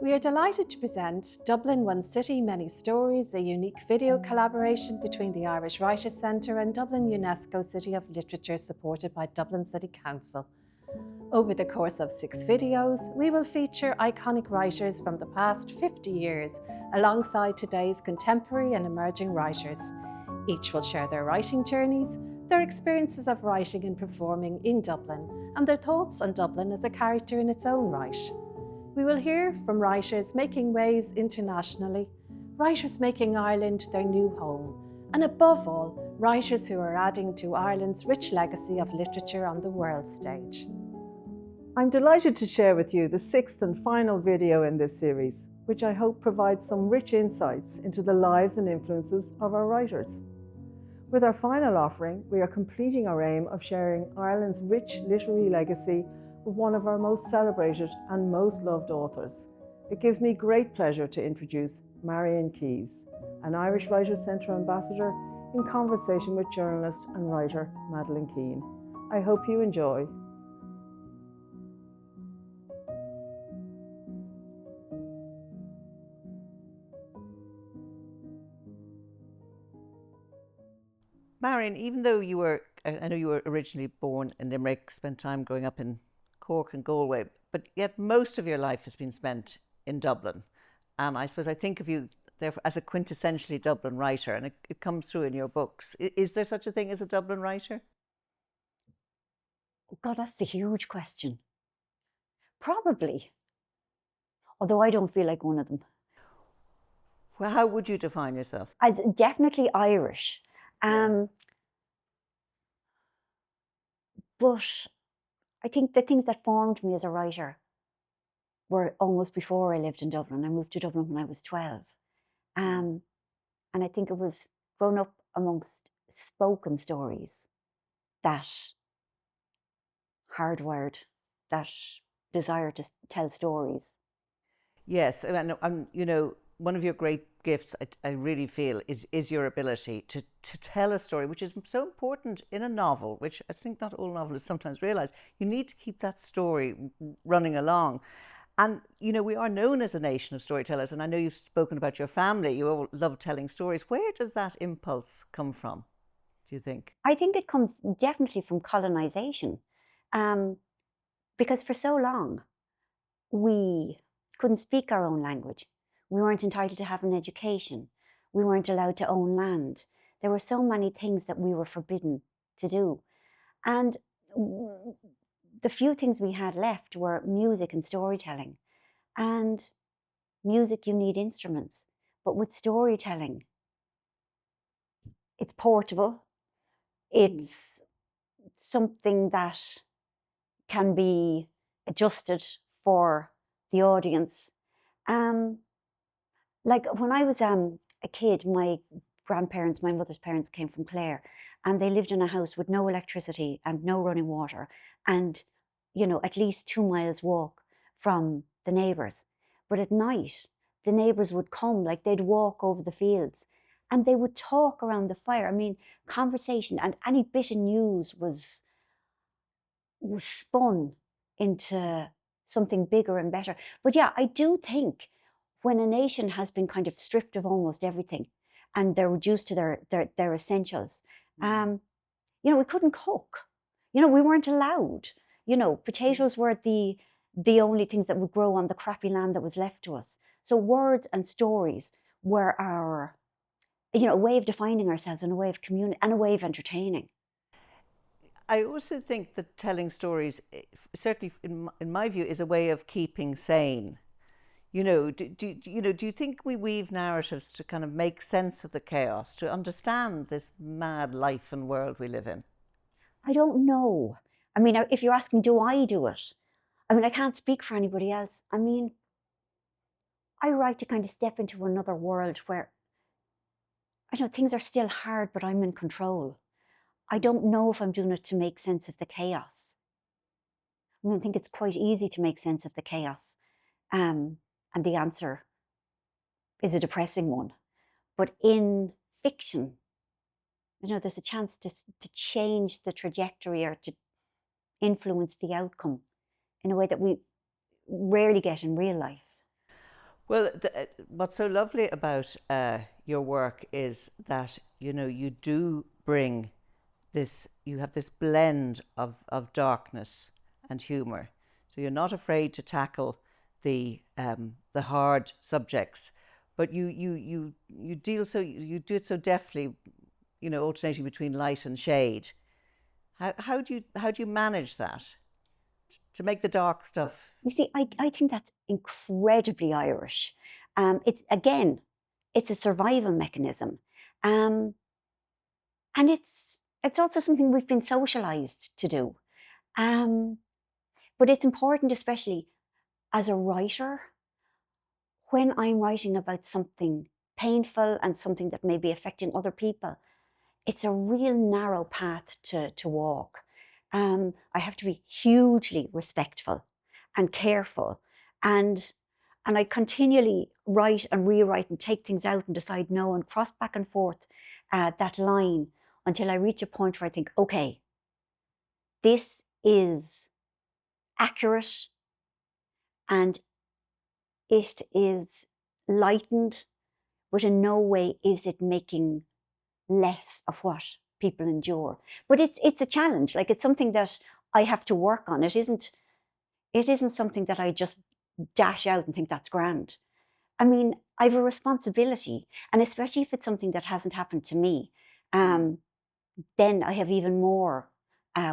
We are delighted to present Dublin One City Many Stories, a unique video collaboration between the Irish Writers' Centre and Dublin UNESCO City of Literature, supported by Dublin City Council. Over the course of 6 videos, we will feature iconic writers from the past 50 years alongside today's contemporary and emerging writers. Each will share their writing journeys, their experiences of writing and performing in Dublin, and their thoughts on Dublin as a character in its own right. We will hear from writers making waves internationally, writers making Ireland their new home, and above all, writers who are adding to Ireland's rich legacy of literature on the world stage. I'm delighted to share with you the 6th and final video in this series, which I hope provides some rich insights into the lives and influences of our writers. With our final offering, we are completing our aim of sharing Ireland's rich literary legacy with one of our most celebrated and most loved authors. It gives me great pleasure to introduce Marian Keyes, an Irish Writers' Centre ambassador, in conversation with journalist and writer Madeleine Keane. I hope you enjoy. Marian, even though I know you were originally born in Limerick, spent time growing up in Cork and Galway, but yet most of your life has been spent in Dublin. And I suppose I think of you therefore as a quintessentially Dublin writer, and it comes through in your books. Is there such a thing as a Dublin writer? God, that's a huge question. Probably. Although I don't feel like one of them. Well, how would you define yourself? As definitely Irish. But I think the things that formed me as a writer were almost before I lived in Dublin. I moved to Dublin when I was 12. And I think it was grown up amongst spoken stories that hardwired that desire to tell stories. Yes, and you know, one of your great gifts, I really feel, is your ability to tell a story, which is so important in a novel, which I think not all novelists sometimes realise. You need to keep that story running along. And, you know, we are known as a nation of storytellers, and I know you've spoken about your family. You all love telling stories. Where does that impulse come from, do you think? I think it comes definitely from colonisation, because for so long we couldn't speak our own language. We weren't entitled to have an education. We weren't allowed to own land. There were so many things that we were forbidden to do. And the few things we had left were music and storytelling. And music, you need instruments. But with storytelling, it's portable. It's something that can be adjusted for the audience. Like when I was a kid, my grandparents, my mother's parents came from Clare, and they lived in a house with no electricity and no running water, and, you know, at least 2 miles walk from the neighbours. But at night, the neighbours would come, like they'd walk over the fields, and they would talk around the fire. I mean, conversation, and any bit of news was spun into something bigger and better. But yeah, I do think when a nation has been kind of stripped of almost everything and they're reduced to their essentials, you know, we couldn't cook. You know, we weren't allowed. You know, potatoes were the only things that would grow on the crappy land that was left to us. So words and stories were our, you know, a way of defining ourselves and a way of communicating and a way of entertaining. I also think that telling stories, certainly in my view, is a way of keeping sane. You know, do you think we weave narratives to kind of make sense of the chaos, to understand this mad life and world we live in? I don't know. I mean, if you're asking, do I do it? I mean, I can't speak for anybody else. I mean, I write to kind of step into another world where, I know things are still hard, but I'm in control. I don't know if I'm doing it to make sense of the chaos. I mean, I think it's quite easy to make sense of the chaos. And the answer is a depressing one. But in fiction, you know, there's a chance to change the trajectory or to influence the outcome in a way that we rarely get in real life. Well, what's so lovely about your work is that, you know, you do bring this, you have this blend of darkness and humour. So you're not afraid to tackle the hard subjects, but you deal so, you do it so deftly, you know, alternating between light and shade. How do you manage that to make the dark stuff? You see, I think that's incredibly Irish. It's again, it's a survival mechanism, and it's also something we've been socialized to do. But it's important, especially as a writer, when I'm writing about something painful and something that may be affecting other people. It's a real narrow path to walk. I have to be hugely respectful and careful, and I continually write and rewrite and take things out and decide no and cross back and forth that line until I reach a point where I think, okay, this is accurate and it is lightened, but in no way is it making less of what people endure. But it's a challenge. Like, it's something that I have to work on. It isn't something that I just dash out and think that's grand. I mean, I have a responsibility, and especially if it's something that hasn't happened to me, then I have even more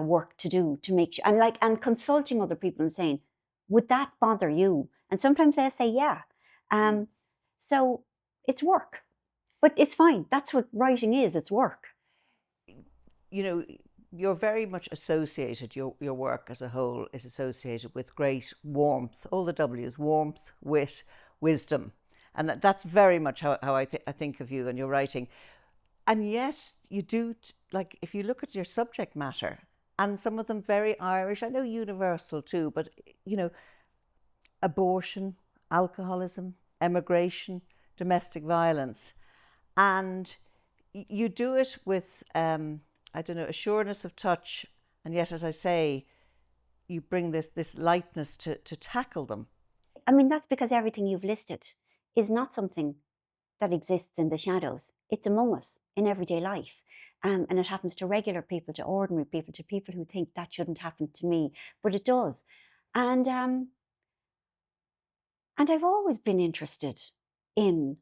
work to do to make sure, and consulting other people and saying, would that bother you? And sometimes they say, yeah. So it's work, but it's fine. That's what writing is. It's work. You know, you're very much associated, your work as a whole is associated with great warmth, all the W's, warmth, wit, wisdom. And that's very much how I think of you and your writing. And yet you do, like, if you look at your subject matter, and some of them very Irish, I know universal too, but, you know, abortion, alcoholism, emigration, domestic violence. And you do it with, I don't know, a sureness of touch. And yet, as I say, you bring this lightness to tackle them. I mean, that's because everything you've listed is not something that exists in the shadows. It's among us in everyday life. And it happens to regular people, to ordinary people, to people who think that shouldn't happen to me, but it does. And I've always been interested in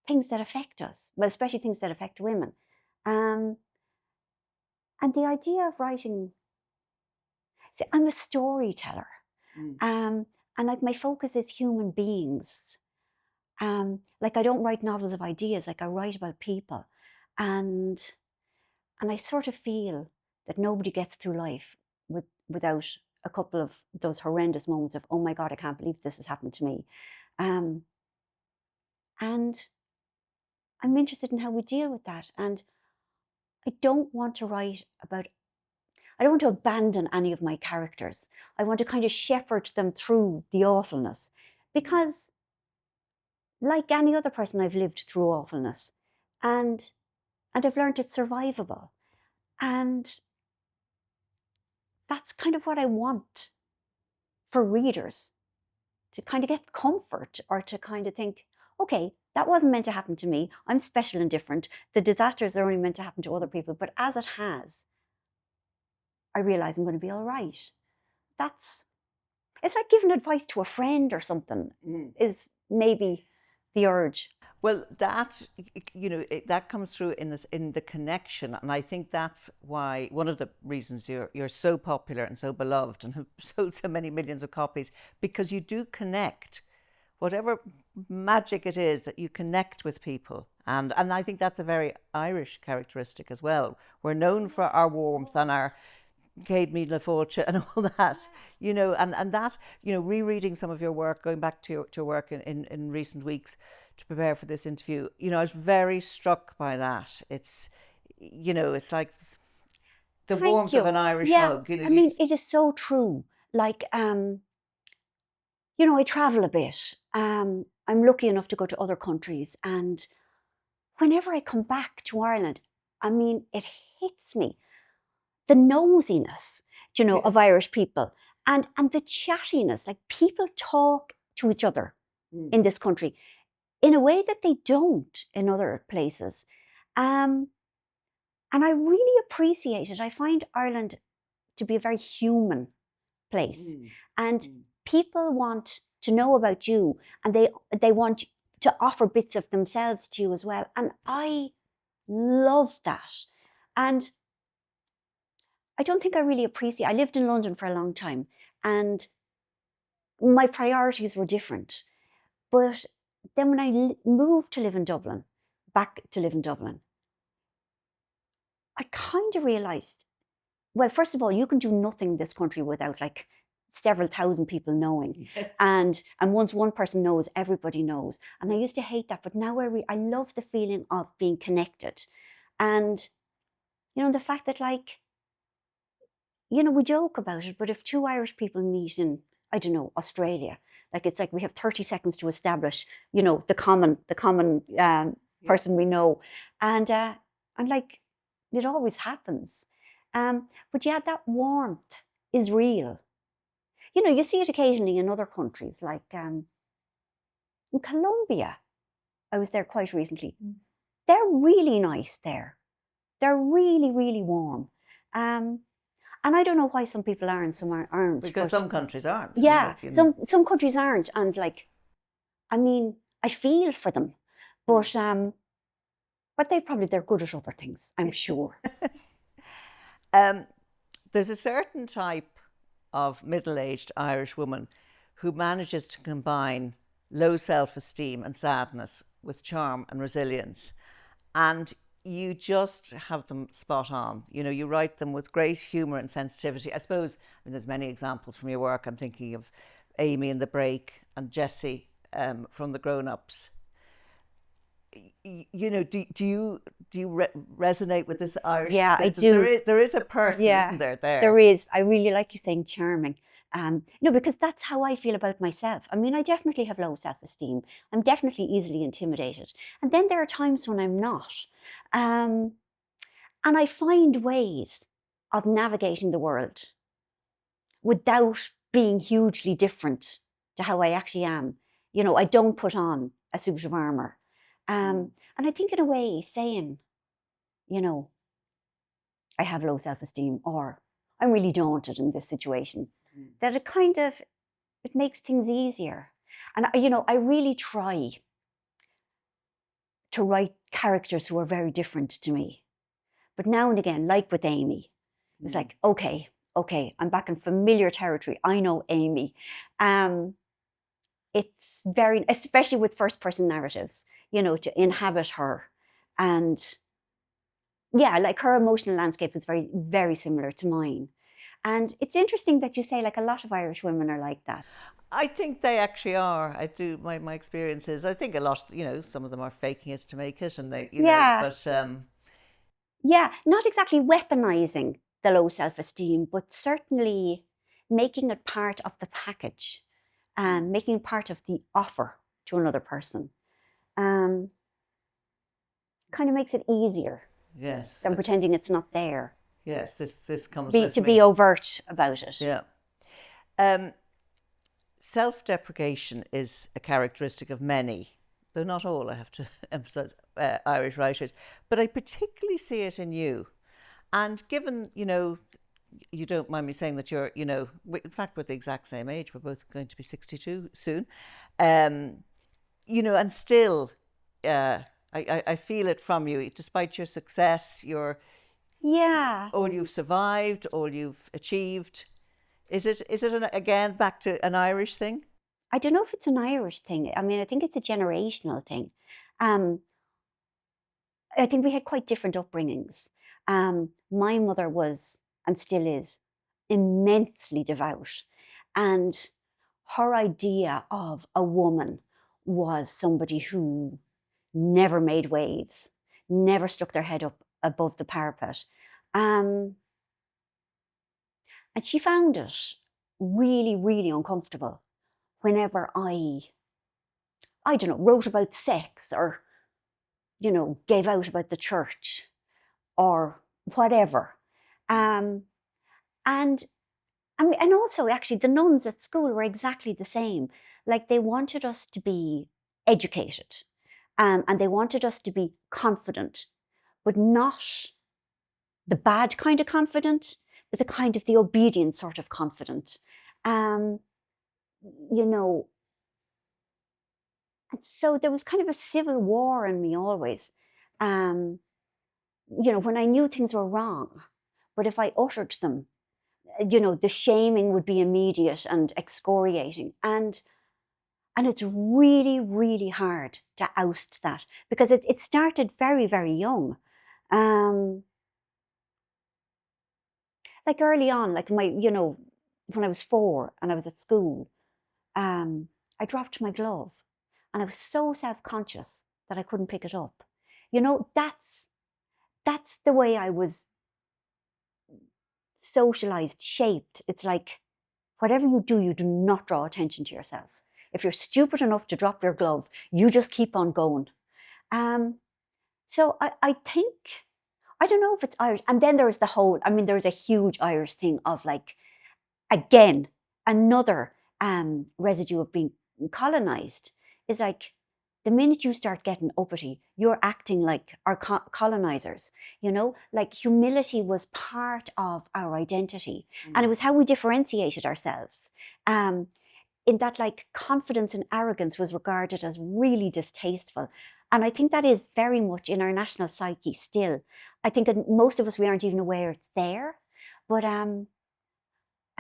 things that affect us, well, especially things that affect women. And the idea of writing, see, I'm a storyteller. And like, my focus is human beings. Like, I don't write novels of ideas, like I write about people. And I sort of feel that nobody gets through life without a couple of those horrendous moments of, oh my God, I can't believe this has happened to me. And I'm interested in how we deal with that. And I don't want to write about, I don't want to abandon any of my characters. I want to kind of shepherd them through the awfulness, because like any other person, I've lived through awfulness, and I've learned it's survivable. And that's kind of what I want for readers, to kind of get comfort, or to kind of think, okay, that wasn't meant to happen to me. I'm special and different. The disasters are only meant to happen to other people. But as it has, I realize I'm going to be all right. It's like giving advice to a friend or something, is maybe the urge. Well, that, you know, that comes through in the connection, and I think that's why, one of the reasons you're so popular and so beloved and have sold so many millions of copies, because you do connect, whatever magic it is, that you connect with people, and I think that's a very Irish characteristic as well. We're known for our warmth and our Céad Míle na Fáilte and all that, you know, and that, you know, rereading some of your work, going back to your work in recent weeks to prepare for this interview, you know, I was very struck by that. It's, you know, it's like the warmth of an Irish hug. You know, I mean, it is so true. Like, you know, I travel a bit. I'm lucky enough to go to other countries, and whenever I come back to Ireland, I mean, it hits me. The nosiness, you know, of Irish people, and the chattiness, like, people talk to each other in this country in a way that they don't in other places. And I really appreciate it. I find Ireland to be a very human place. And people want to know about you, and they want to offer bits of themselves to you as well. And I love that. And I don't think I really appreciate. I lived in London for a long time, and my priorities were different. But then when I moved to live in Dublin, back to live in Dublin, I kind of realised, well, first of all, you can do nothing in this country without like several thousand people knowing. Yes. And once one person knows, everybody knows. And I used to hate that, but now I love the feeling of being connected. And, you know, the fact that, like, you know, we joke about it, but if two Irish people meet in, I don't know, Australia, like, it's like we have 30 seconds to establish, you know, the common person we know. And like, it always happens. But yeah, that warmth is real. You know, you see it occasionally in other countries, like in Colombia. I was there quite recently. They're really nice there. They're really, really warm. And I don't know why some people are and some aren't. Because some countries aren't. Yeah, some countries aren't. And like, I mean, I feel for them. But they're good at other things, I'm sure. There's a certain type of middle-aged Irish woman who manages to combine low self-esteem and sadness with charm and resilience. And you just have them spot on. You know, you write them with great humour and sensitivity. I suppose, I mean, there's many examples from your work. I'm thinking of Amy in The Break and Jessie from The Grown-Ups. You know, do you resonate with this Irish? Yeah, I do. There is a person, isn't there? There is. I really like you saying charming. No, because that's how I feel about myself. I mean, I definitely have low self-esteem. I'm definitely easily intimidated. And then there are times when I'm not. And I find ways of navigating the world without being hugely different to how I actually am. You know, I don't put on a suit of armour. And I think in a way saying, you know, I have low self-esteem or I'm really daunted in this situation, that it makes things easier. And, you know, I really try to write characters who are very different to me. But now and again, like with Amy, it's like, okay, I'm back in familiar territory. I know Amy. It's very, especially with first person narratives, you know, to inhabit her. And yeah, like her emotional landscape is very, very similar to mine. And it's interesting that you say like a lot of Irish women are like that. I think they actually are. I do, my experience is, I think a lot, you know, some of them are faking it to make it and they, you know, but... Yeah, not exactly weaponizing the low self-esteem, but certainly making it part of the package. Making part of the offer to another person, kind of makes it easier. Yes. Than pretending it's not there. Yes, this comes to be overt about it. Yeah. Self-deprecation is a characteristic of many, though not all, I have to emphasise, Irish writers. But I particularly see it in you. And given, you know, you don't mind me saying that you're, you know, in fact, we're the exact same age. We're both going to be 62 soon. You know, and still, I feel it from you, despite your success, all you've survived, all you've achieved. Is it again back to an Irish thing? I don't know if it's an Irish thing. I mean, I think it's a generational thing. I think we had quite different upbringings. My mother was, and still is, immensely devout. And her idea of a woman was somebody who never made waves, never stuck their head up above the parapet. And she found it really, really uncomfortable whenever I don't know, wrote about sex or, you know, gave out about the church or whatever. And also, actually, the nuns at school were exactly the same. Like they wanted us to be educated, and they wanted us to be confident, but not the bad kind of confident, but the kind of the obedient sort of confident. Um, you know, and so there was kind of a civil war in me always. You know, when I knew things were wrong, but if I uttered them, you know, the shaming would be immediate and excoriating. And it's really, really hard to oust that, because it started very, very young. Like early on, like you know, when I was 4 and I was at school, I dropped my glove and I was so self-conscious that I couldn't pick it up. You know, that's the way I was socialized, shaped. It's like, whatever you do not draw attention to yourself. If you're stupid enough to drop your glove, you just keep on going. So I think, I don't know if it's Irish. And then there's the whole, I mean, there's a huge Irish thing of like, again, another residue of being colonized is like, the minute you start getting uppity, you're acting like our colonizers, you know? Like humility was part of our identity. And it was how we differentiated ourselves. In that, like, confidence and arrogance was regarded as really distasteful. And I think that is very much in our national psyche still. I think most of us, we aren't even aware it's there. But I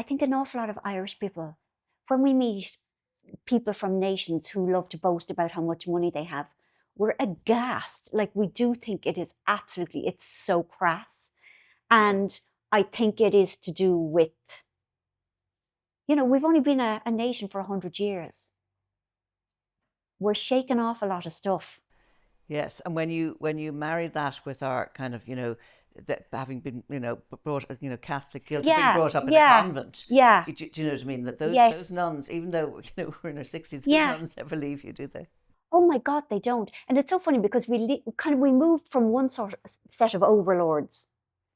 think an awful lot of Irish people, when we meet people from nations who love to boast about how much money they have, we're aghast. Like, we do think it is absolutely, it's so crass. And I think it is to do with, you know, we've only been a nation for 100 years. We're shaking off a lot of stuff. Yes, and when you marry that with our kind of, you know, that having been, you know, brought, you know, Catholic guilt of being brought up in a convent. Yeah. Do you know what I mean? That those nuns, even though, you know, we're in our 60s, those nuns never leave you, do they? Oh my God, they don't. And it's so funny because we moved from one set of overlords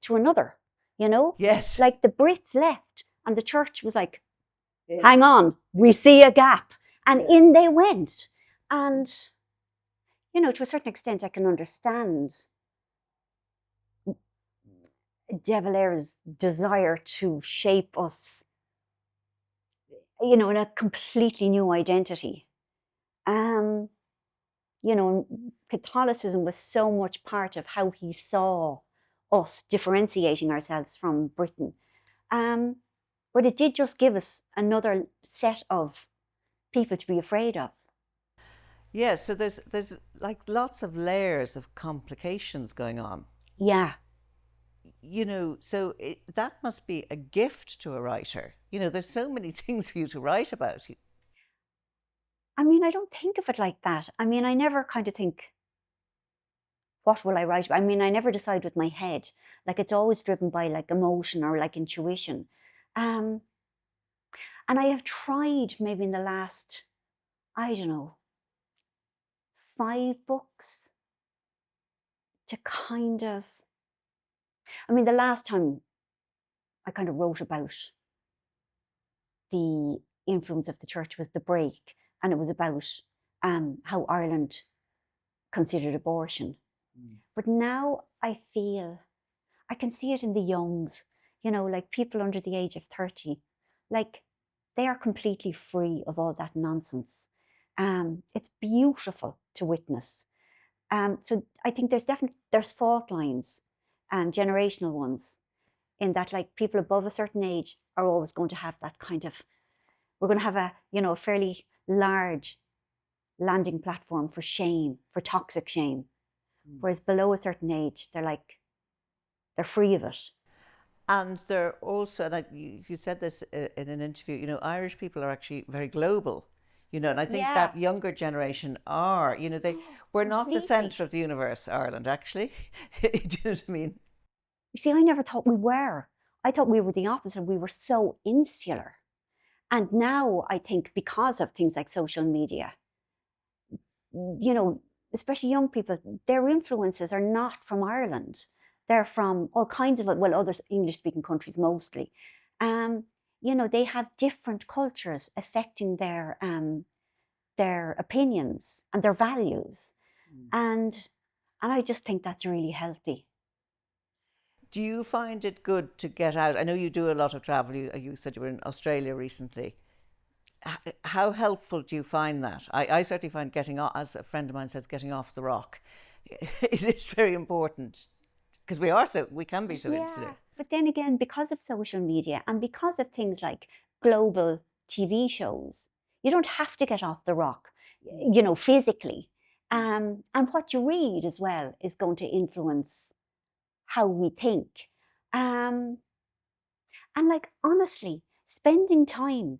to another, you know? Yes. Like the Brits left and the church was like, hang on, we see a gap. And in they went. And, you know, to a certain extent, I can understand De Valera's desire to shape us, you know, in a completely new identity. You know, Catholicism was so much part of how he saw us differentiating ourselves from Britain. But it did just give us another set of people to be afraid of. Yeah, so there's like lots of layers of complications going on. Yeah. You know, so that must be a gift to a writer. You know, there's so many things for you to write about. I mean, I don't think of it like that. I mean, I never kind of think, what will I write about? I mean, I never decide with my head. Like, it's always driven by like emotion or like intuition. And I have tried maybe in the last, I don't know, 5 books to kind of, I mean, the last time I kind of wrote about the influence of the church was The Break, and it was about how Ireland considered abortion. But now I feel, I can see it in the youngs, you know, like people under the age of 30, like they are completely free of all that nonsense. It's beautiful to witness. So I think there's fault lines, generational ones, in that like people above a certain age are always going to have that kind of, we're going to have a, you know, a fairly large landing platform for shame, for toxic shame. Whereas below a certain age, they're free of it. And they're also, and you said this in an interview, you know, Irish people are actually very global, you know, and I think that younger generation are, you know, we're not the centre of the universe, Ireland, actually. Do you know what I mean? You see, I never thought we were. I thought we were the opposite. We were so insular. And now I think because of things like social media, you know, especially young people, their influences are not from Ireland. They're from all kinds of, well, other English-speaking countries mostly. You know, they have different cultures affecting their their opinions and their values. And I just think that's really healthy. Do you find it good to get out? I know you do a lot of travel. You said you were in Australia recently. How helpful do you find that? I certainly find getting off, as a friend of mine says, getting off the rock. It is very important because we can be so insular. But then again, because of social media and because of things like global TV shows, you don't have to get off the rock, you know, physically. And what you read as well is going to influence how we think. And like, honestly, spending time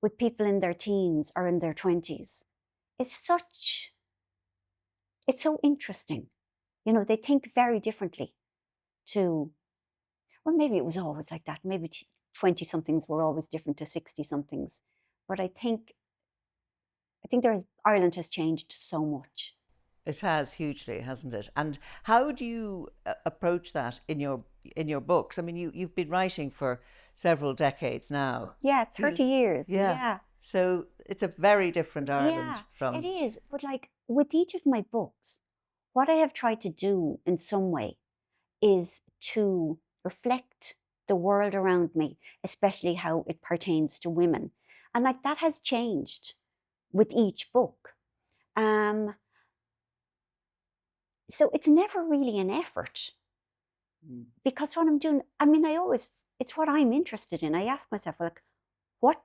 with people in their teens or in their 20s is it's so interesting. You know, they think very differently to, well, maybe it was always like that. Maybe 20-somethings were always different to 60-somethings. But I think Ireland has changed so much. It has hugely, hasn't it? And how do you approach that in your books? I mean, you've been writing for several decades now. Yeah, 30 years. Yeah. So it's a very different Ireland from... It is. But like with each of my books, what I have tried to do in some way is to reflect the world around me, especially how it pertains to women. And like that has changed with each book. So it's never really an effort because what I'm doing, I mean, it's what I'm interested in. I ask myself, like, what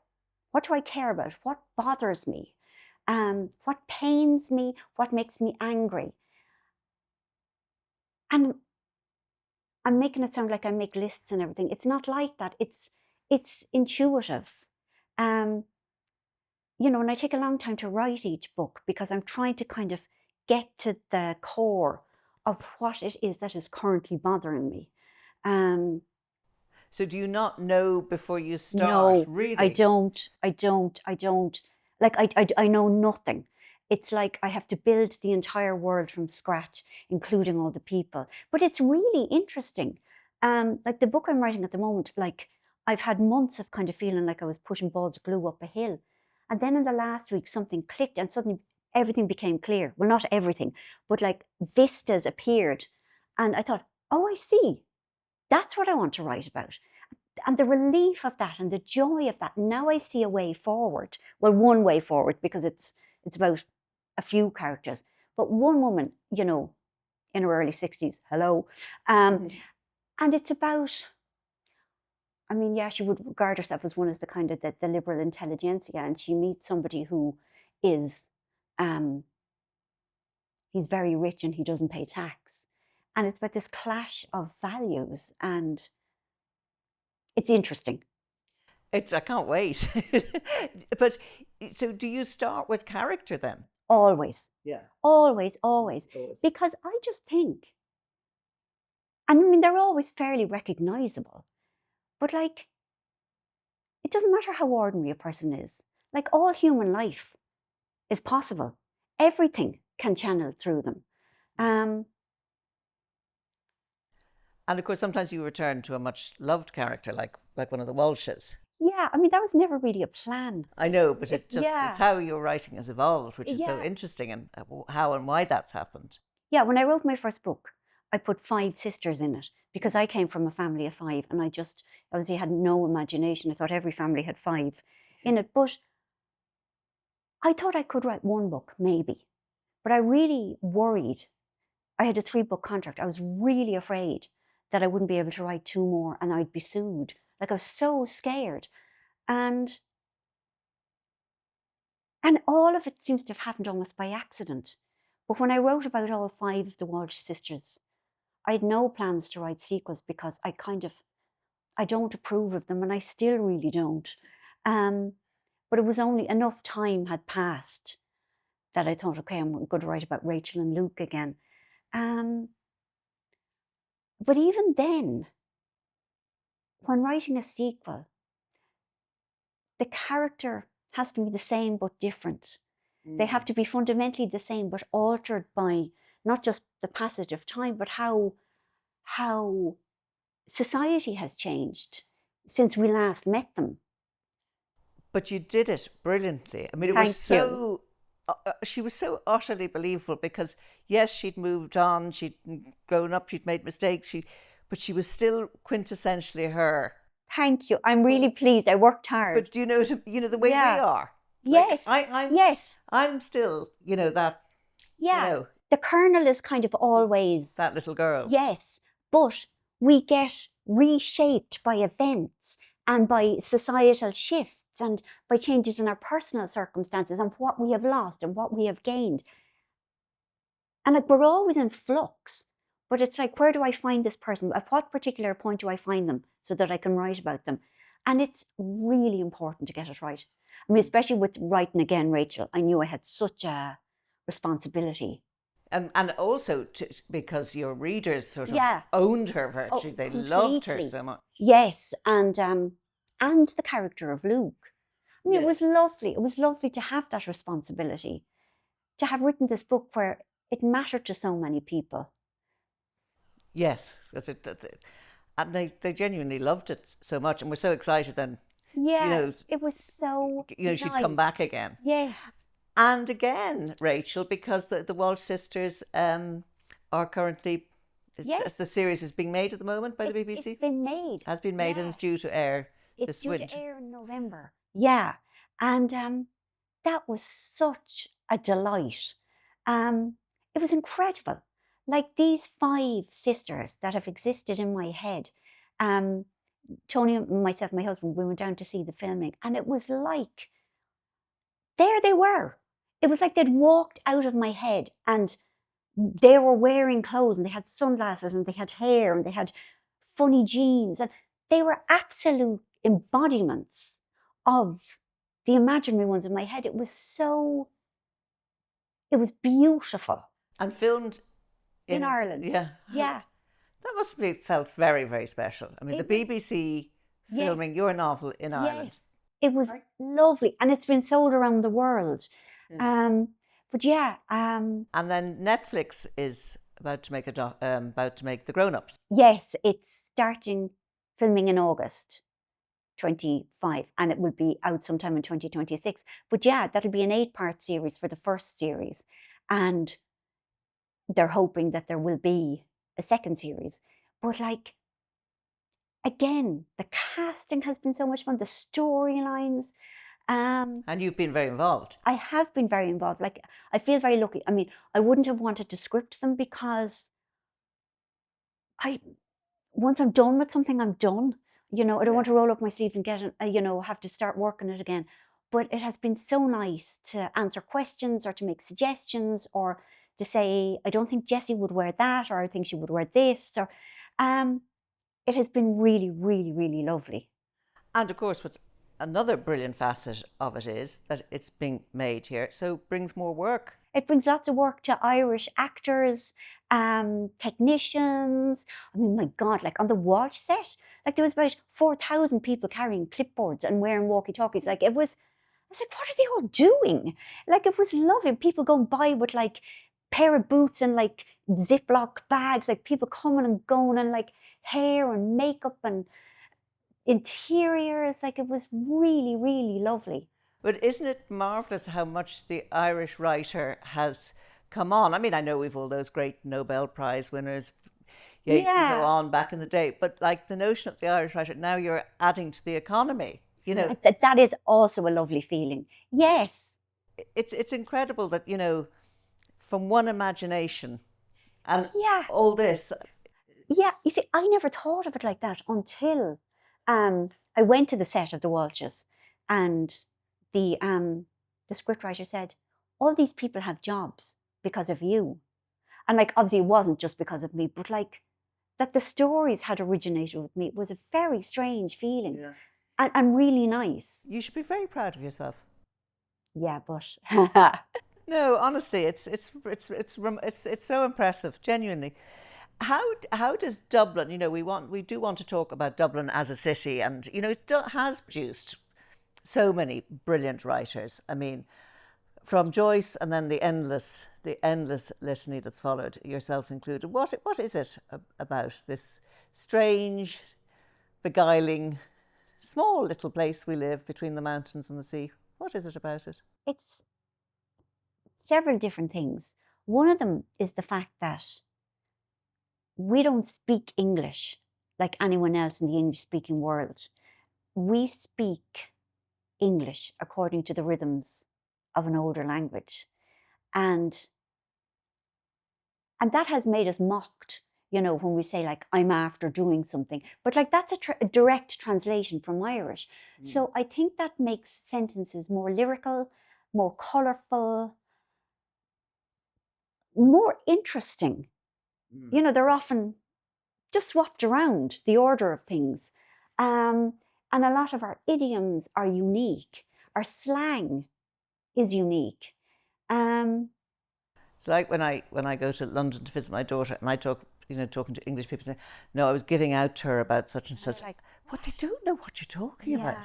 do I care about? What bothers me? What pains me? What makes me angry? And I'm making it sound like I make lists and everything. It's not like that. It's intuitive. You know, and I take a long time to write each book because I'm trying to kind of get to the core of what it is that is currently bothering me. So do you not know before you start? No, really? I don't. Like, I know nothing. It's like I have to build the entire world from scratch, including all the people. But it's really interesting. Like the book I'm writing at the moment, like I've had months of kind of feeling like I was pushing balls of glue up a hill. And then in the last week, something clicked and suddenly everything became clear. Well, not everything, but like vistas appeared. And I thought, oh, I see. That's what I want to write about. And the relief of that and the joy of that. Now I see a way forward. Well, one way forward because it's about a few characters. But one woman, you know, in her early 60s, hello. And it's about, I mean, yeah, she would regard herself as one as the kind of the liberal intelligentsia, and she meets somebody who is, he's very rich and he doesn't pay tax. And it's about this clash of values, and it's interesting. I can't wait. But so do you start with character then? Always. Yeah. Always. Because I just think, and I mean, they're always fairly recognizable. But like, it doesn't matter how ordinary a person is. Like, all human life is possible. Everything can channel through them. And of course, sometimes you return to a much loved character, like one of the Walshes. Yeah, I mean, that was never really a plan. I know, but it's how your writing has evolved, which is so interesting, and how and why that's happened. Yeah, when I wrote my first book, I put 5 sisters in it because I came from a family of 5 and I just obviously had no imagination. I thought every family had 5 in it. But I thought I could write 1 book, maybe. But I really worried. I had a 3-book contract. I was really afraid that I wouldn't be able to write 2 more and I'd be sued. Like, I was so scared. And all of it seems to have happened almost by accident. But when I wrote about all 5 of the Walsh sisters, I had no plans to write sequels because I don't approve of them, and I still really don't. But it was only enough time had passed that I thought, okay, I'm going to write about Rachel and Luke again. But even then, when writing a sequel, the character has to be the same but different. They have to be fundamentally the same but altered by not just the passage of time, but how society has changed since we last met them. But you did it brilliantly. I mean, it was so she was so utterly believable because, yes, she'd moved on, she'd grown up, she'd made mistakes, but she was still quintessentially her. Thank you. I'm really pleased. I worked hard. But do you know, the way we are. Yes. Yes. I'm still, that. Yeah. The kernel is kind of always that little girl. Yes. But we get reshaped by events and by societal shifts and by changes in our personal circumstances and what we have lost and what we have gained. And like we're always in flux, but it's like, where do I find this person? At what particular point do I find them so that I can write about them? And it's really important to get it right. I mean, especially with writing again, Rachel, I knew I had such a responsibility. And also because your readers sort of owned her virtually. They completely. Loved her so much. Yes, and the character of Luke. I mean, It was lovely. It was lovely to have that responsibility, to have written this book where it mattered to so many people. Yes, and they genuinely loved it so much, and we're so excited then. Yeah, it was so nice. She'd come back again. Yes. And again, Rachel, because the Walsh sisters are currently, the series is being made at the moment by the BBC? It's been made. Has been made and it's due to air this winter. It's due to air in November. Yeah, and that was such a delight. It was incredible. Like these 5 sisters that have existed in my head. Tony, myself, my husband, we went down to see the filming, and it was like, there they were. It was like they'd walked out of my head and they were wearing clothes and they had sunglasses and they had hair and they had funny jeans and they were absolute embodiments of the imaginary ones in my head. It was beautiful. And filmed in Ireland. Yeah. Yeah. That must have felt very, very special. I mean, the BBC filming your novel in Ireland. Yes. It was lovely, and it's been sold around the world. But and then Netflix is about to make The Grown-Ups. Yes, it's starting filming in August 25, and it will be out sometime in 2026. But that'll be an 8-part series for the first series, and they're hoping that there will be a second series. But like, again, the casting has been so much fun, the storylines. And you've been very involved. I have been very involved. Like, I feel very lucky. I mean, I wouldn't have wanted to script them because once I'm done with something, I'm done. I don't want to roll up my sleeves and get have to start working it again. But it has been so nice to answer questions or to make suggestions or to say, I don't think Jessie would wear that, or I think she would wear this. Or it has been really, really, really lovely. And of course, what's another brilliant facet of it is that it's being made here, so it brings more work. It brings lots of work to Irish actors, technicians. I mean, my God, like on the Walsh set, like there was about 4,000 people carrying clipboards and wearing walkie-talkies. Like I was like, what are they all doing? Like it was lovely. People going by with like pair of boots and like Ziploc bags, like people coming and going, and like hair and makeup and interiors. Like it was really, really lovely. But isn't it marvellous how much the Irish writer has come on? I mean, I know we've all those great Nobel Prize winners, Yeats and so on back in the day, but like the notion of the Irish writer, now you're adding to the economy, That is also a lovely feeling. Yes. It's incredible that, from one imagination and all this. Yeah, you see, I never thought of it like that until I went to the set of The Walshes, and the scriptwriter said, all these people have jobs because of you. And like, obviously it wasn't just because of me, but like that the stories had originated with me. It was a very strange feeling and really nice. You should be very proud of yourself. Yeah, but no, honestly, it's so impressive, genuinely. How does Dublin? We do want to talk about Dublin as a city, and it has produced so many brilliant writers. I mean, from Joyce and then the endless litany that's followed, yourself included. What is it about this strange, beguiling, small little place we live between the mountains and the sea? What is it about it? several different things. One of them is the fact that we don't speak English like anyone else in the English-speaking world. We speak English according to the rhythms of an older language. And that has made us mocked, you know, when we say like, I'm after doing something. But like that's a direct translation from Irish. So I think that makes sentences more lyrical, more colourful, more interesting. You know, they're often just swapped around the order of things. And a lot of our idioms are unique. Our slang is unique. It's like when I go to London to visit my daughter and I talk, you know, talking to English people, say, no, I was giving out to her about such and such. Like, what, they don't know what you're talking about.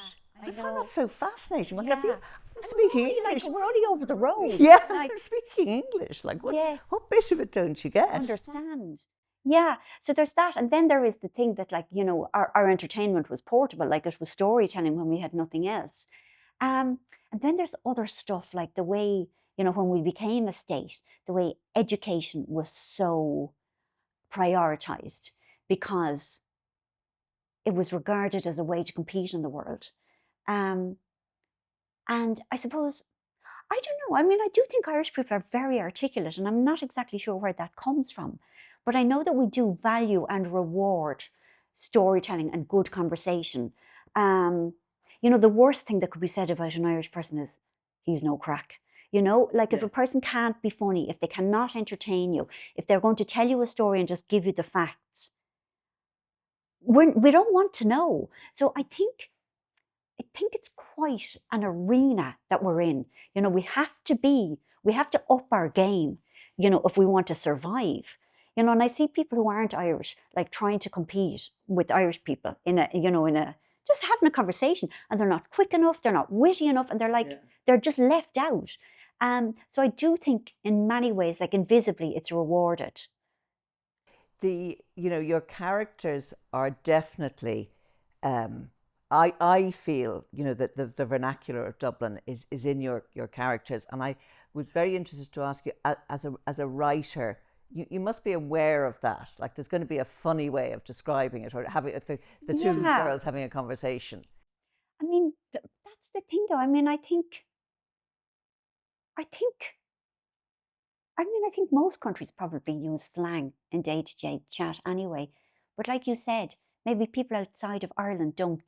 I find know. that so fascinating. Like, Yeah. I'm speaking English. Like, we're only over the road. Yeah, Like, I'm speaking English. Like, Yes. what bit of it don't you get? Understand. Yeah, so there's that. And then there is the thing that, like, you know, our entertainment was portable, like it was storytelling when we had nothing else. And then there's other stuff, like the way, you know, when we became a state, the way education was so prioritized because it was regarded as a way to compete in the world. And I suppose, I don't know, I mean, I do think Irish people are very articulate, and I'm not exactly sure where that comes from. But I know that we do value and reward storytelling and good conversation. You know, the worst thing that could be said about an Irish person is, he's no crack. You know, like if a person can't be funny, if they cannot entertain you, if they're going to tell you a story and just give you the facts, we don't want to know. So I think it's quite an arena that we're in. You know, we have to up our game, you know, if we want to survive. You know, and I see people who aren't Irish, like trying to compete with Irish people in a just having a conversation, and they're not quick enough, they're not witty enough, and they're like, they're just left out. So I do think in many ways, like invisibly, it's rewarded. Your characters are definitely, I feel, you know, that the vernacular of Dublin is in your characters. And I was very interested to ask you, as a writer, you must be aware of that. Like there's going to be a funny way of describing it, or having the two girls having a conversation. I mean, that's the thing though. I mean, I think most countries probably use slang in day-to-day chat anyway. But like you said, maybe people outside of Ireland don't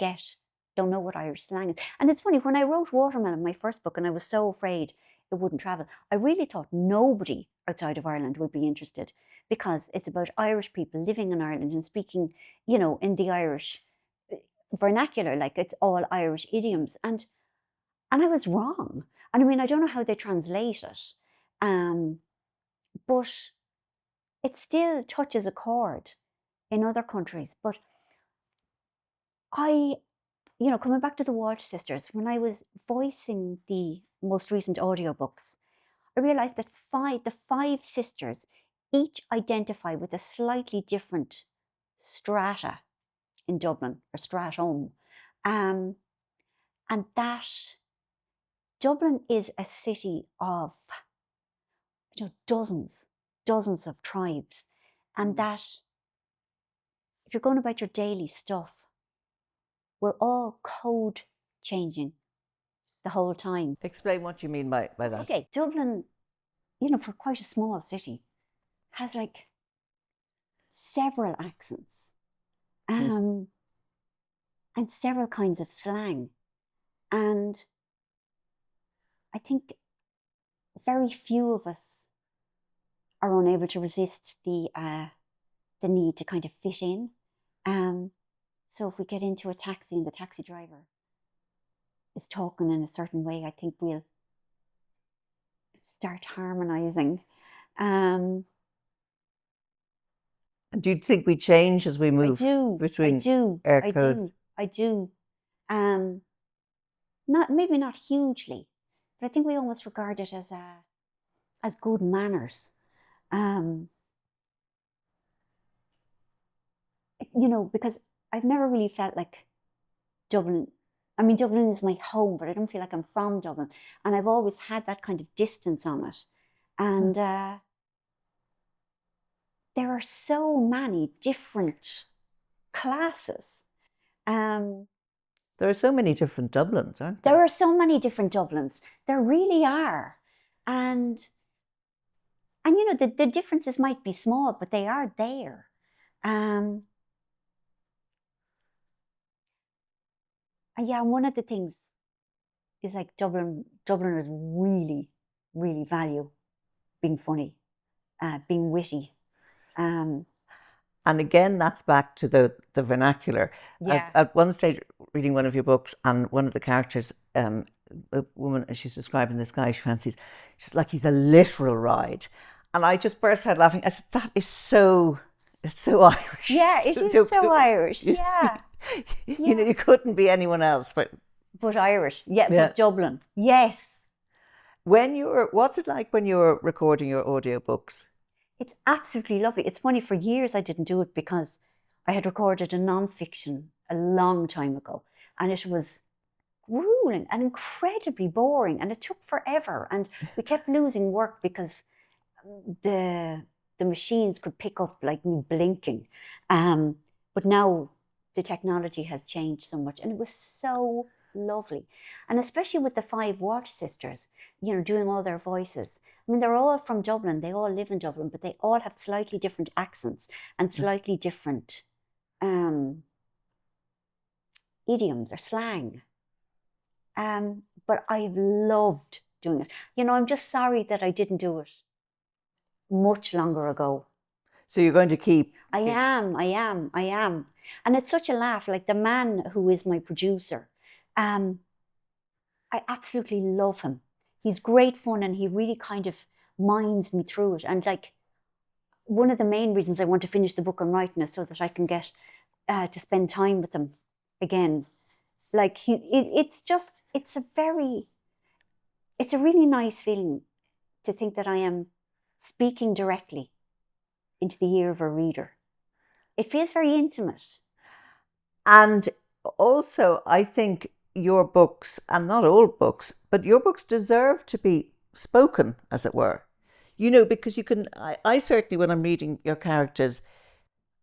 know what Irish slang is. And it's funny, when I wrote Watermelon, my first book, and I was so afraid it wouldn't travel, I really thought nobody outside of Ireland would be interested, because it's about Irish people living in Ireland and speaking, you know, in the Irish vernacular, like it's all Irish idioms. And I was wrong. And I mean, I don't know how they translate it, but it still touches a chord in other countries. But you know, coming back to the Walsh sisters, when I was voicing the most recent audiobooks, I realised that the five sisters each identify with a slightly different strata in Dublin, or stratum. And that Dublin is a city of, you know, dozens of tribes. And that if you're going about your daily stuff, we're all code changing the whole time. Explain what you mean by that. Okay, Dublin, you know, for quite a small city, has like several accents, and several kinds of slang. And I think very few of us are unable to resist the need to kind of fit in. So if we get into a taxi and the taxi driver is talking in a certain way, I think we'll start harmonizing. And do you think we change as we move between air codes? I do. Maybe not hugely, but I think we almost regard it as good manners. You know, because I've never really felt like Dublin. I mean, Dublin is my home, but I don't feel like I'm from Dublin. And I've always had that kind of distance on it. And there are so many different classes. There are so many different Dublins, aren't there? There are so many different Dublins. There really are. And you know, the differences might be small, but they are there. And yeah, one of the things is like Dubliners really, really value being funny, being witty. And again, that's back to the vernacular. Yeah. At one stage, reading one of your books, and one of the characters, a woman, she's describing this guy she fancies, she's like, he's a literal ride. And I just burst out laughing. I said, that is so, it's so Irish. Yeah, it is so Irish. Yeah. You know, you couldn't be anyone else, but Irish. Yeah, but Dublin. Yes. What's it like when you're recording your audiobooks? It's absolutely lovely. It's funny, for years I didn't do it because I had recorded a non-fiction a long time ago, and it was grueling and incredibly boring, and it took forever, and we kept losing work because the machines could pick up like me blinking. But now the technology has changed so much, and it was so lovely. And especially with the 5 Walsh sisters, you know, doing all their voices. I mean, they're all from Dublin, they all live in Dublin, but they all have slightly different accents and slightly different idioms or slang. But I've loved doing it. You know, I'm just sorry that I didn't do it much longer ago. So you're going to keep? I am. And it's such a laugh. Like the man who is my producer, I absolutely love him. He's great fun, and he really kind of minds me through it. And like, one of the main reasons I want to finish the book I'm writing is so that I can get to spend time with him again. Like it's a really nice feeling to think that I am speaking directly into the ear of a reader. It feels very intimate. And also, I think your books, and not all books, but your books deserve to be spoken, as it were. You know, because you can, I certainly, when I'm reading your characters,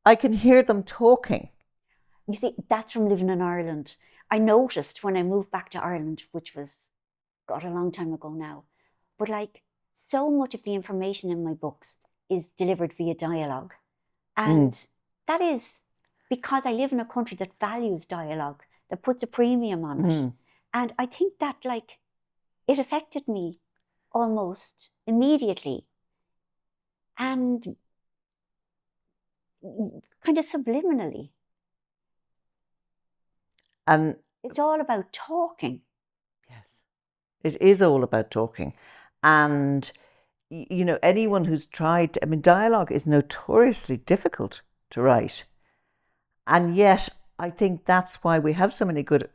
I can hear them talking. You see, that's from living in Ireland. I noticed when I moved back to Ireland, which was, God, a long time ago now, but like, so much of the information in my books is delivered via dialogue. And that is because I live in a country that values dialogue, that puts a premium on it. And I think that like, it affected me almost immediately and kind of subliminally. And it's all about talking. Yes, it is all about talking. And, you know, anyone who's tried, I mean, dialogue is notoriously difficult to write. And yet, I think that's why we have so many good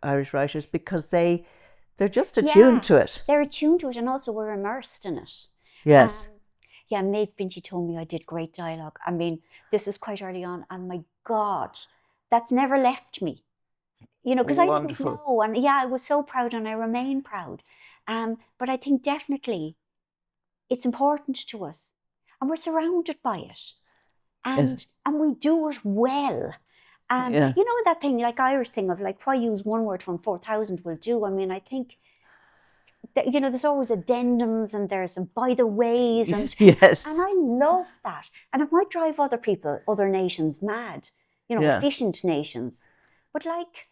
Irish writers, because they're just attuned to it. They're attuned to it, and also we're immersed in it. Yes. Maeve Binchy told me I did great dialogue. I mean, this is quite early on, and my God, that's never left me. You know, because I didn't know, and I was so proud, and I remain proud. But I think definitely it's important to us, and we're surrounded by it, and we do it well. You know that thing, like Irish thing of like, why use one word when 4,000 will do? I mean, I think that, you know, there's always addendums and there's by the ways, and and I love that, and it might drive other people, other nations mad, you know, efficient nations, but like,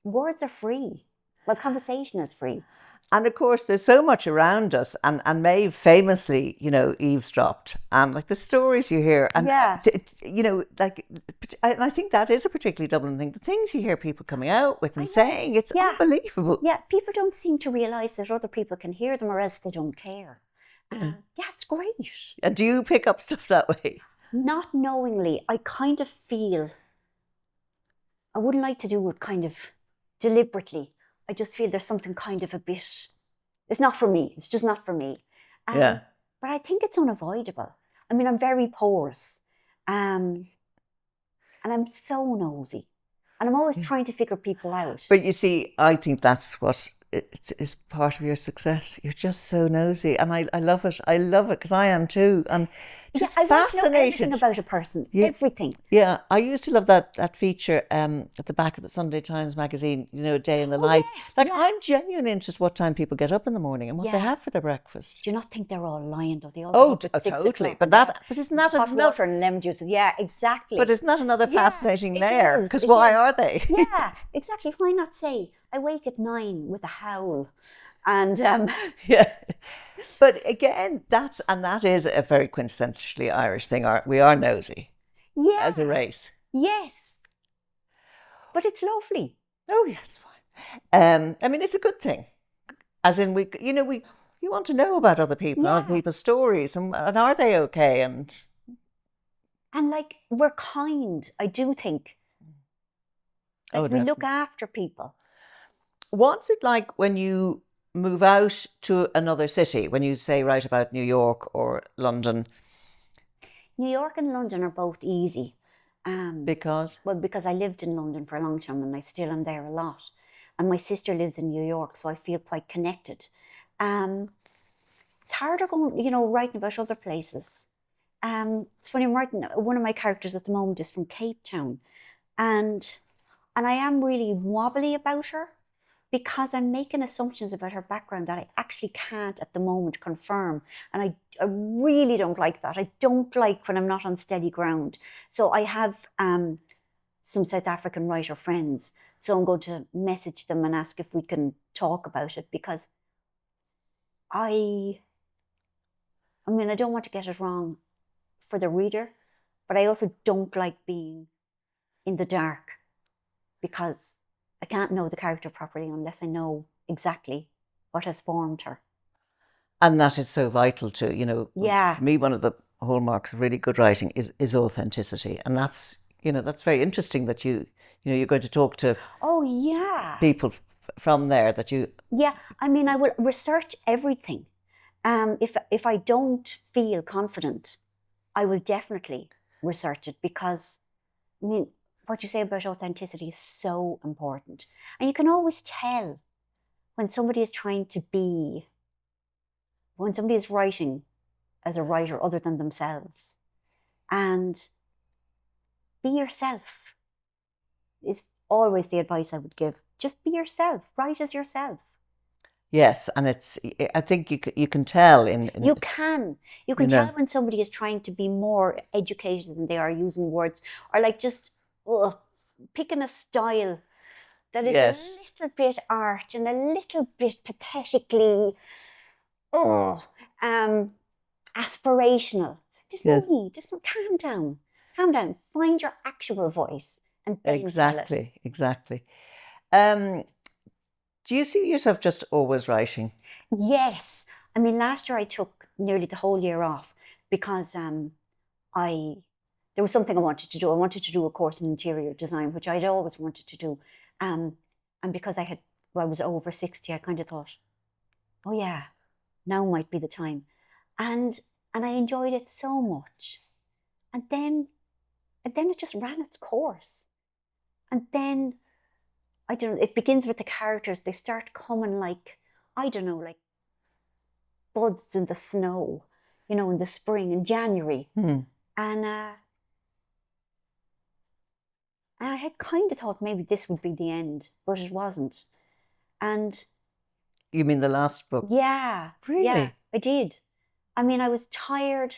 words are free. Well, conversation is free. And of course, there's so much around us, and Maeve famously, you know, eavesdropped, and like the stories you hear, and you know, like, and I think that is a particularly Dublin thing. The things you hear people coming out with and saying, it's unbelievable. Yeah, people don't seem to realise that other people can hear them, or else they don't care. It's great. And do you pick up stuff that way? Not knowingly. I kind of feel, I wouldn't like to do it kind of deliberately. I just feel there's something kind of a bit, it's not for me. It's just not for me. But I think it's unavoidable. I mean, I'm very porous. And I'm so nosy. And I'm always trying to figure people out. But you see, I think that's what it is part of your success. You're just so nosy, and I love it. I love it because I am too, and just I want to know everything fascinated. about a person, Yeah. everything. Yeah, I used to love that feature at the back of the Sunday Times magazine, you know, a day in the life. yes, Like, yeah. I'm genuinely interested what time people get up in the morning and what they Yeah. have for their breakfast. Do you not think they're all lying though? They all Oh, get up at 6 totally. o'clock But and but isn't that hot another? water and lemon juice. Yeah, exactly. But isn't that another Yeah, fascinating it layer? is, Because it why is. are they? Yeah, exactly. Why not say I wake at 9 with a howl, and Yeah. But again, that is a very quintessentially Irish thing. We are nosy yeah, as a race. yes. But it's lovely. Oh, yeah, it's fine. I mean, it's a good thing. As in, you want to know about other people, Yeah. other people's stories, and are they okay? And like we're kind. I do think. Like we look after people. What's it like when you move out to another city? When you say write about New York or London? New York and London are both easy. Because? Well, because I lived in London for a long time and I still am there a lot. And my sister lives in New York, so I feel quite connected. It's harder going, writing about other places. It's funny, I'm writing, one of my characters at the moment is from Cape Town. And I am really wobbly about her because I'm making assumptions about her background that I actually can't at the moment confirm. And I really don't like that. I don't like when I'm not on steady ground. So I have some South African writer friends. So I'm going to message them and ask if we can talk about it, because I don't want to get it wrong for the reader, but I also don't like being in the dark, because I can't know the character properly unless I know exactly what has formed her. And that is so vital to, Yeah. for me, one of the hallmarks of really good writing is authenticity. And that's very interesting that you're going to talk to people from there that you... Yeah, I will research everything. If I don't feel confident, I will definitely research it, because what you say about authenticity is so important. And you can always tell when somebody is when somebody is writing as a writer other than themselves. And be yourself is always the advice I would give. Just be yourself, write as yourself. Yes, and I think you can tell You can tell when somebody is trying to be more educated than they are, using words, or like just picking a style that is a little bit art and a little bit pathetically aspirational. There's no need. Calm down. Find your actual voice and then tell it. Exactly. Do you see yourself just always writing? Yes. Last year I took nearly the whole year off because there was something I wanted to do. I wanted to do a course in interior design, which I'd always wanted to do. And because I was over 60, I kind of thought, oh yeah, now might be the time. And I enjoyed it so much. And then it just ran its course. And then, I don't know, it begins with the characters. They start coming like buds in the snow, in the spring, in January. And I had kind of thought maybe this would be the end, but it wasn't. And you mean the last book? Yeah. Really? Yeah, I did. I was tired,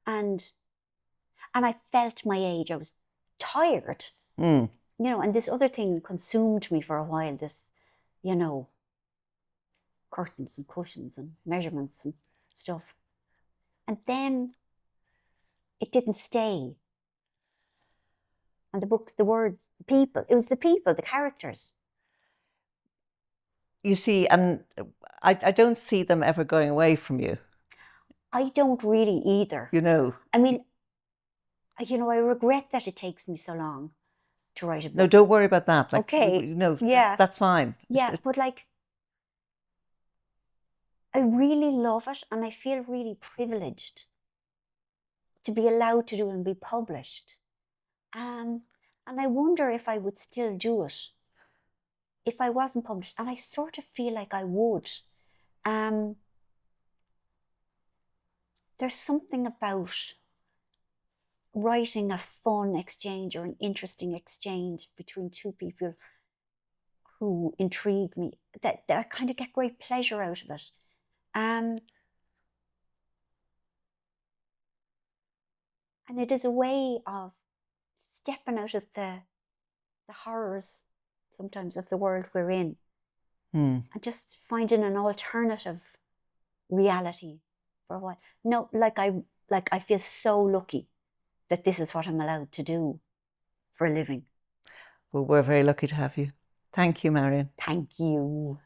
and I felt my age. I was tired. And this other thing consumed me for a while, this, curtains and cushions and measurements and stuff. And then it didn't stay. And the books, the words, the people, it was the people, the characters. You see, and I don't see them ever going away from you. I don't really either. I regret that it takes me so long to write a book. No, don't worry about that. Okay. No, yeah. That's fine. Yeah, but I really love it, and I feel really privileged to be allowed to do it and be published. And I wonder if I would still do it if I wasn't published, and I sort of feel like I would, there's something about writing a fun exchange or an interesting exchange between two people who intrigue me, that I kind of get great pleasure out of it. And it is a way of stepping out of the horrors sometimes of the world we're in, and just finding an alternative reality for a while. No, I feel so lucky that this is what I'm allowed to do for a living. Well, we're very lucky to have you. Thank you, Marian. Thank you.